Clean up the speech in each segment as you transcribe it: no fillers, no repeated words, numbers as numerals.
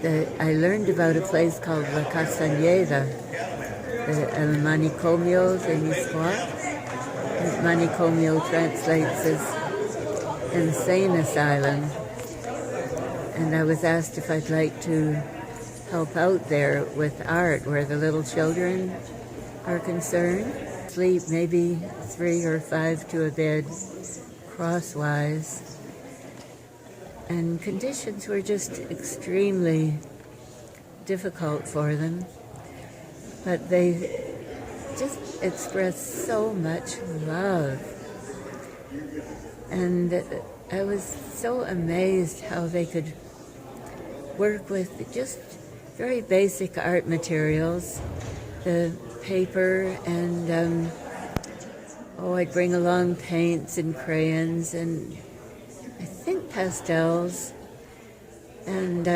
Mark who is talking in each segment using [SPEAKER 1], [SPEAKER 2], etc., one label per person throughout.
[SPEAKER 1] I learned about a place called La Castañeda, El Manicomio de Miscuac. Manicomio translates as insane asylum. And I was asked if I'd like to help out there with art where the little children are concerned. Sleep maybe 3 or 5 to a bed crosswise. And conditions were just extremely difficult for them. But they just expressed so much love. And I was so amazed how they could work with just very basic art materials, the paper and I'd bring along paints and crayons and I think pastels, and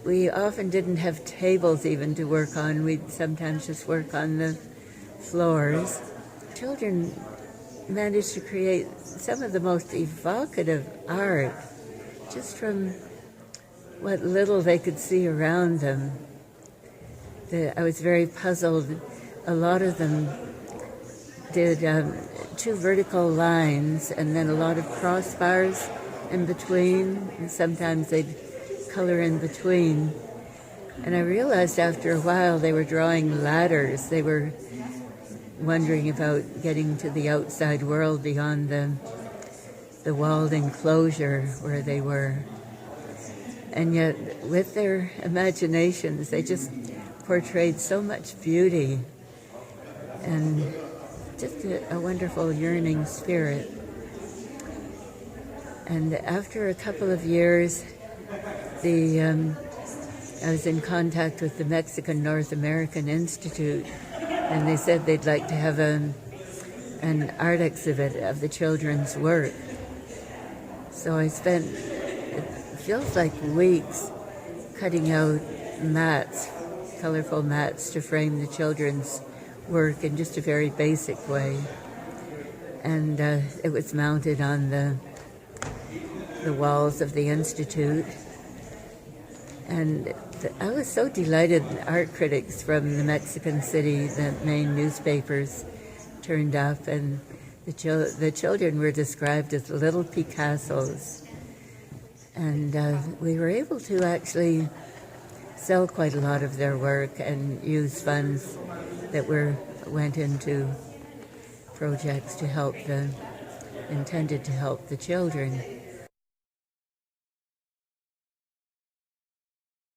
[SPEAKER 1] we often didn't have tables even to work on. We'd sometimes just work on the floors. Children managed to create some of the most evocative art just from what little they could see around them. I was very puzzled. A lot of them did 2 vertical lines and then a lot of crossbars in between, and sometimes they'd color in between. And I realized after a while they were drawing ladders. They were wondering about getting to the outside world beyond the walled enclosure where they were. And yet, with their imaginations, they just portrayed so much beauty and just a wonderful yearning spirit. And after a couple of years, I was in contact with the Mexican North American Institute, and they said they'd like to have an art exhibit of the children's work. So I spent, it feels like weeks, cutting out mats, colorful mats to frame the children's work in just a very basic way. And it was mounted on the walls of the Institute. And I was so delighted. Art critics from the Mexican city, the main newspapers, turned up, and the children were described as little Picassos. And we were able to actually sell quite a lot of their work and use funds that went into projects intended to help the children.